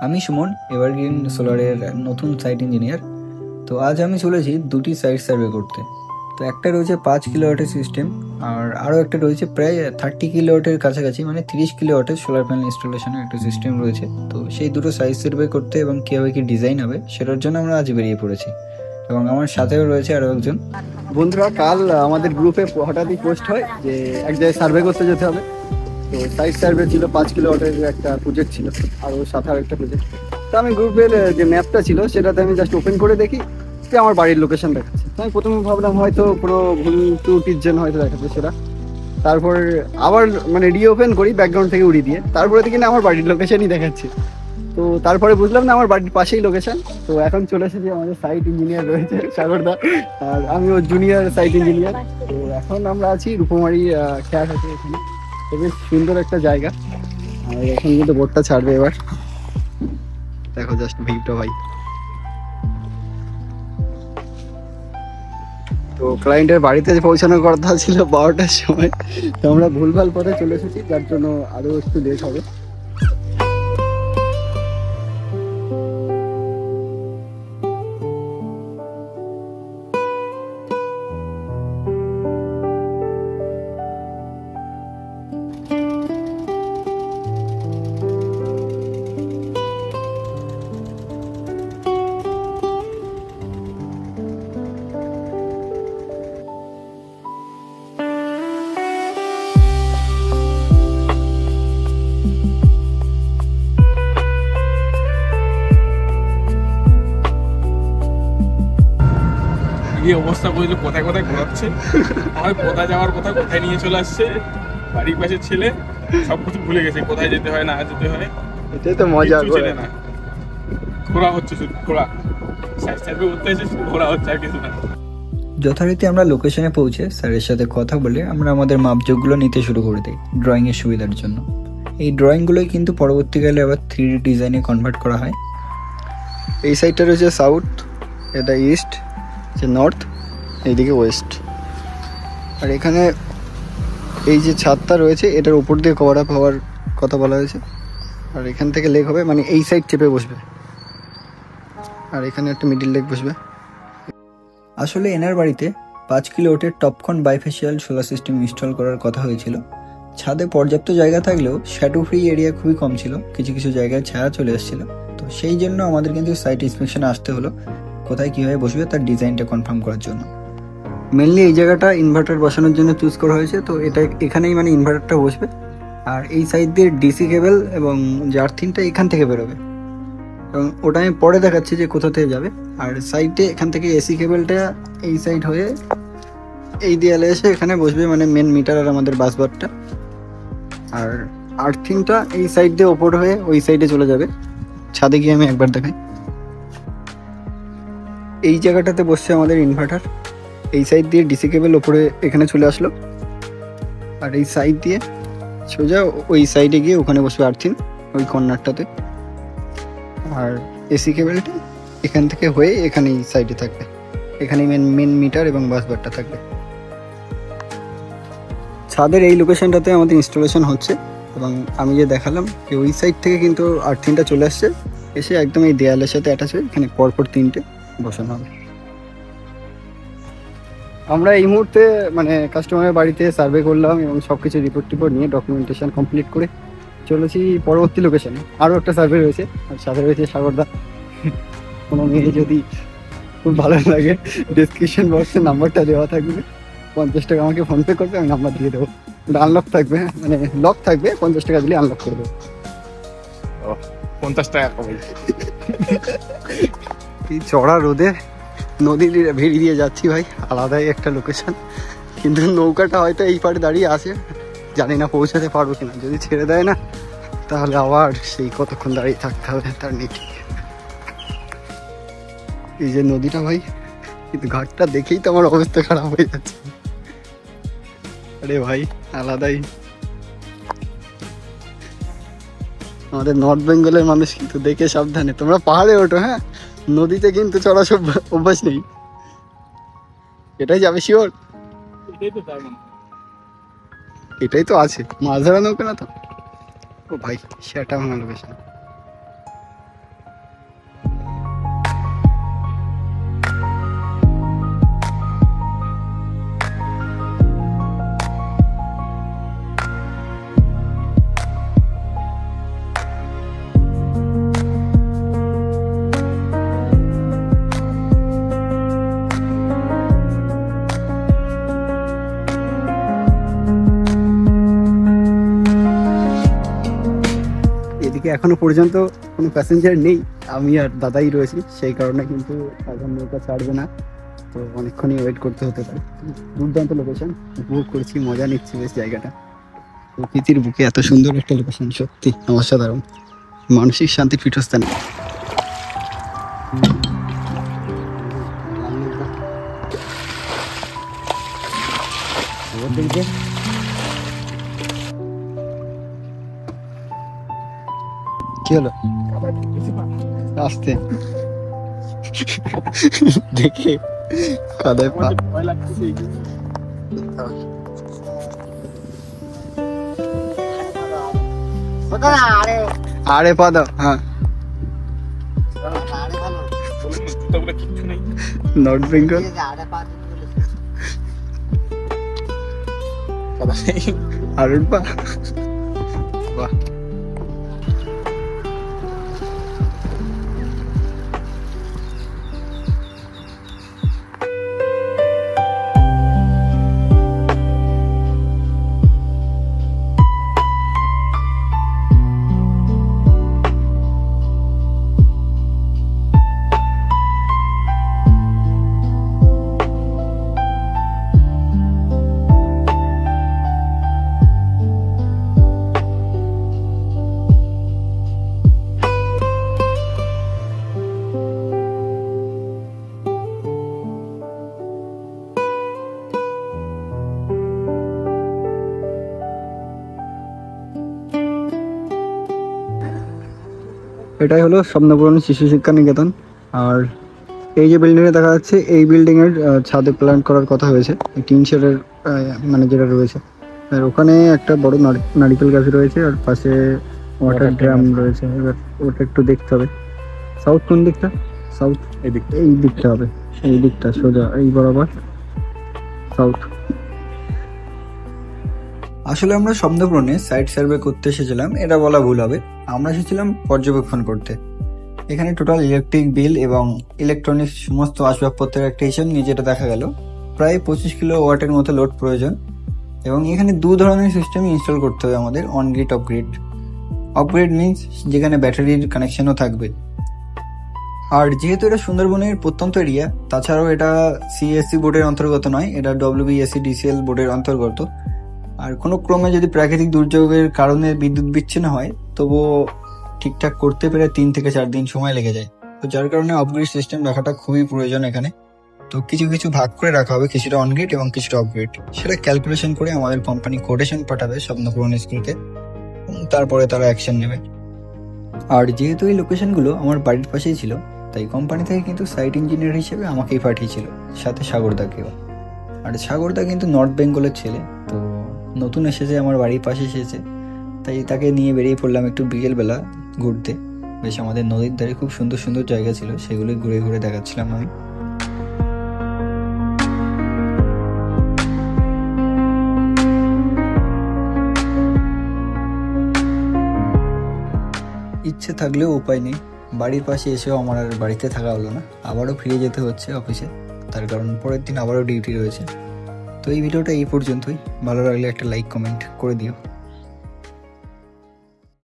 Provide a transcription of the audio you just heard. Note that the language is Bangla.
আমি সুমন, এভারগ্রিন সোলারের নতুন সাইট ইঞ্জিনিয়ার। তো আজ আমি চলেছি দুটি সাইট সার্ভে করতে। তো একটা রয়েছে 5 কিলোওয়াটের সিস্টেম, আর আরও একটা রয়েছে প্রায় 30 কিলোওয়াটের কাছাকাছি, মানে 30 কিলোওয়াটের সোলার প্যানেল ইনস্টলেশনের একটা সিস্টেম রয়েছে। তো সেই দুটো সাইট সার্ভে করতে এবং কীভাবে কী ডিজাইন হবে সেটার জন্য আমরা আজ বেরিয়ে পড়েছি, এবং আমার সাথেও রয়েছে আরও একজন। বন্ধুরা, কাল আমাদের গ্রুপে হঠাৎই পোস্ট হয় যে এক জায়গায় সার্ভে করতে যেতে হবে। তো সাইট সার্ভে ছিল, 5 কিলোওয়াটের একটা প্রজেক্ট ছিল, আর ওর সাথে আর একটা প্রজেক্ট। তো আমি গ্রুপের যে ম্যাপটা ছিল সেটাতে আমি জাস্ট ওপেন করে দেখি যে আমার বাড়ির লোকেশন দেখাচ্ছে। তো আমি প্রথমে ভাবলাম হয়তো কোনো ভুল ত্রুটির জন্য হয়তো দেখাচ্ছে সেটা। তারপর আবার মানে রিওপেন করি ব্যাকগ্রাউন্ড থেকে উড়িয়ে দিয়ে, তারপরে দেখি না আমার বাড়ির লোকেশনই দেখাচ্ছে। তো তারপরে বুঝলাম না আমার বাড়ির পাশেই লোকেশন। তো এখন চলে এসেছি, আমাদের সাইট ইঞ্জিনিয়ার রয়েছে সাগরদা, আর আমি ওর জুনিয়র সাইট ইঞ্জিনিয়ার। তো এখন আমরা আছি রূপমারি খেয়া আছে এখানে। তো বেশ সুন্দর একটা জায়গা, আর এখন কিন্তু বোটটা ছাড়বে এবার। দেখো জাস্ট ভিউটা ভাই। তো ক্লায়েন্টের বাড়িতে পৌঁছানোর কথা ছিল 12টার সময়, তো আমরা ভুলভাল পথে চলে এসেছি, যার জন্য আরও একটু লেট হবে। এই অবস্থা বুঝলে কোথায় কোথায় ঘোরাচ্ছে, আমার কোথায় যাওয়ার কথা কোথায় নিয়ে চলে আসছে। বাড়ির পাশের ছেলে সবকিছু ভুলে গেছে, কোথায় যেতে হয় না যেতে হয়। এটাই তো মজা, ছেলে না, ঘোরা হচ্ছে শুধু ঘোরা, সার্ভে করতে এসে শুধু ঘোরা হচ্ছে, আর কিছু না। যথারীতি আমরা লোকেশনে পৌঁছে স্যারের সাথে কথা বলে আমরা আমাদের মাপজোকগুলো নিতে শুরু করে দিই ড্রয়িংয়ের সুবিধার জন্য। এই ড্রয়িংগুলোই কিন্তু পরবর্তীকালে আবার 3D ডিজাইনে কনভার্ট করা হয়। এই সাইডটা রয়েছে সাউথ, এটা ইস্ট, যে নর্থ, এইদিকে ওয়েস্ট। আর এখানে এই যে ছাদটা রয়েছে এটার উপর দিয়ে কভার আপ হওয়ার কথা বলা হয়েছে। আর এখান থেকে লেগ হবে, মানে এই সাইড চেপে বসবে, আর এখানে একটা মিডিল লেগ বসবে। আসলে এনার বাড়িতে 5 কিলোওয়াটের Topcon bifacial solar system install করার কথা হয়েছিল। ছাদে পর্যাপ্ত জায়গা থাকলেও শ্যাডো ফ্রি এরিয়া খুবই কম ছিল, কিছু কিছু জায়গায় ছায়া চলে এসেছিল। তো সেই জন্য আমাদের কিন্তু সাইট ইন্সপেকশনে আসতে হলো, কোথায় কীভাবে বসবে তার ডিজাইনটা কনফার্ম করার জন্য। মেনলি এই জায়গাটা ইনভার্টার বসানোর জন্য চুজ করা হয়েছে। তো এটা এখানেই মানে ইনভার্টারটা বসবে, আর এই সাইড দিয়ে ডিসি কেবল এবং যে আর্থিংটা এখান থেকে বেরোবে, এবং ওটা আমি পরে দেখাচ্ছি যে কোথা থেকে যাবে। আর সাইডে এখান থেকে এসি কেবলটা এই সাইড হয়ে এই দেয়ালে এসে এখানে বসবে, মানে মেন মিটার আর আমাদের বাসবারটা। আর আর্থিংটা এই সাইড দিয়ে ওপর হয়ে ওই সাইডে চলে যাবে। ছাদে গিয়ে আমি একবার দেখাই। এই জায়গাটাতে বসছে আমাদের ইনভার্টার। এই সাইড দিয়ে ডিসি কেবল ওপরে এখানে চলে আসলো, আর এই সাইড দিয়ে সোজা ওই সাইডে গিয়ে ওখানে বসবে আর্থিং, ওই কর্নারটাতে। আর এসি কেবলটা এখান থেকে হয়ে এখানে এই সাইডে থাকবে, এখানেই মেন মিটার এবং বাসবারটা থাকবে। ছাদের এই লোকেশনটাতে আমাদের ইনস্টলেশন হচ্ছে, এবং আমি যে দেখালাম যে ওই সাইড থেকে কিন্তু আর্থিংটা চলে আসছে, এসে একদম এই দেয়ালের সাথে অ্যাটাচ হয়ে এখানে পরপর 3টে বসানো হবে। আমরা এই মুহূর্তে মানে কাস্টমারের বাড়িতে সার্ভে করলাম এবং সব কিছু রিপোর্ট নিয়ে ডকুমেন্টেশন কমপ্লিট করে চলেছি পরবর্তী লোকেশনে। আরও একটা সার্ভে রয়েছে, আর সাথে রয়েছে সাগরদা। কোনো মেয়ে যদি খুব ভালো লাগে ডিসক্রিপশন বক্সে নাম্বারটা দেওয়া থাকবে, 50 টাকা আমাকে ফোনপে করবে, আমি নাম্বার দিয়ে দেবো। আনলক থাকবে, মানে লক থাকবে, 50 টাকা দিলে আনলক করে দেবো। 50 টাকা কমাই। এই চড়া রোদে নদী ভেড়ি দিয়ে যাচ্ছি ভাই, আলাদাই একটা লোকেশন। কিন্তু নৌকাটা হয়তো এই পারে দাঁড়িয়ে আছে, জানি না পৌঁছাতে পারবো কিনা। যদি ছেড়ে দেয় না তাহলে আবার সেই কতক্ষণ দাঁড়িয়ে থাকতে হবে তার নিচে। এই যে নদীটা ভাই, কিন্তু ঘাটটা দেখেই তো আমার অবস্থা খারাপ হয়ে যাচ্ছে। আরে ভাই আলাদাই। আমাদের নর্থ বেঙ্গলের মানুষ কিন্তু দেখে সাবধানে, তোমরা পাহাড়ে ওঠো, হ্যাঁ, নদীতে কিন্তু চড়া সব অভ্যাস নেই। এটাই যাবে শিওর, এটাই তো আছে, মাছ ধরা নৌকা না তো। ও ভাই সেটা ভাঙা লোকেশন। এখনো পর্যন্ত কোনো প্যাসেঞ্জার নেই, আমি আর দাদাই রয়েছি, সেই কারণে কিন্তু এখন নৌকা ছাড়বে না, তো অনেকক্ষণই ওয়েট করতে হতে পারে। দুর্দান্ত লোকেশন, উপভোগ করছি, মজা নিচ্ছি বেশ জায়গাটা। প্রকৃতির বুকে এত সুন্দর একটা লোকেশন, সত্যি অসাধারণ, মানসিক শান্তির পীঠস্থান। কি হলো? আসতে দেখে কাদায় পা। ভয় লাগছে। আরে পা দাও। হ্যাঁ, জুতাগুলো কিচ্ছু নেই। নর্থ বেঙ্গল আরুণ পা। বাহ, এটাই হলো স্বপ্নপূরণ শিশু শিক্ষা নিকেতন। আর এই যে বিল্ডিংয়ে দেখা যাচ্ছে, এই বিল্ডিং এর ছাদে প্ল্যান করার কথা হয়েছে, টিন শেডের মানে যেটা রয়েছে। আর ওখানে একটা বড় নারিকেল গাছ রয়েছে, আর পাশে ওয়াটার ড্রাম রয়েছে। এবার ওটা একটু দেখতে হবে। সাউথ কোন দিকটা? সাউথ এই দিকটা হবে, এই দিকটা সোজা এই বরাবর সাউথ। আসলে আমরা স্বপ্নপূরণে সাইট সার্ভে করতে এসেছিলাম এটা বলা ভুল হবে, আমরা এসেছিলাম পর্যবেক্ষণ করতে। এখানে টোটাল ইলেকট্রিক বিল এবং ইলেকট্রনিক্স সমস্ত আসবাবপত্রের একটা হিসেব নিয়ে যেটা দেখা গেল প্রায় 25 কিলো ওয়াটের মতো লোড প্রয়োজন। এবং এখানে দু ধরনের সিস্টেম ইনস্টল করতে হবে আমাদের, on grid of grid. Of grid means যেখানে ব্যাটারির কানেকশনও থাকবে। আর যেহেতু এটা সুন্দরবনের প্রত্যন্ত এরিয়া, তাছাড়াও এটা সিএসসি বোর্ডের অন্তর্গত নয়, এটা WBSC-DCL বোর্ডের অন্তর্গত। আর কোনো ক্রমে যদি প্রাকৃতিক দুর্যোগের কারণে বিদ্যুৎ বিচ্ছিন্ন হয়, তবুও ঠিকঠাক করতে পেরে 3 থেকে 4 দিন সময় লেগে যায়। তো যার কারণে অফগ্রিড সিস্টেম রাখাটা খুবই প্রয়োজন এখানে। তো কিছু কিছু ভাগ করে রাখা হবে, কিছুটা অনগ্রিড এবং কিছুটা অফগ্রিড। সেটা ক্যালকুলেশন করে আমাদের কোম্পানি কোটেশন পাঠাবে স্বপ্নপূরণ স্কুলকে, তারপরে তারা অ্যাকশন নেবে। আর যেহেতু এই লোকেশনগুলো আমার বাড়ির পাশেই ছিল, তাই কোম্পানি থেকে কিন্তু সাইট ইঞ্জিনিয়ার হিসেবে আমাকেই পাঠিয়েছিল, সাথে সাগরদাকেও। আর সাগরদা কিন্তু নর্থ বেঙ্গলের ছেলে, তো নতুন এসেছে, আমার বাড়ির পাশে এসেছে, তাই তাকে নিয়ে বেরিয়ে পড়লাম একটু বিকেলবেলা ঘুরতে। বেশ আমাদের নদীর ধারে খুব সুন্দর সুন্দর জায়গা ছিল, সেগুলোই ঘুরে ঘুরে দেখাচ্ছিলাম আমি। ইচ্ছে থাকলেও উপায় নেই, বাড়ির পাশে এসেও আমার আর বাড়িতে থাকা হলো না, আবারও ফিরে যেতে হচ্ছে অফিসে, তার কারণ পরের দিন আবারও ডিউটি রয়েছে। তো এই ভিডিওটা এই পর্যন্তই, ভালো লাগলে একটা লাইক কমেন্ট করে দিও।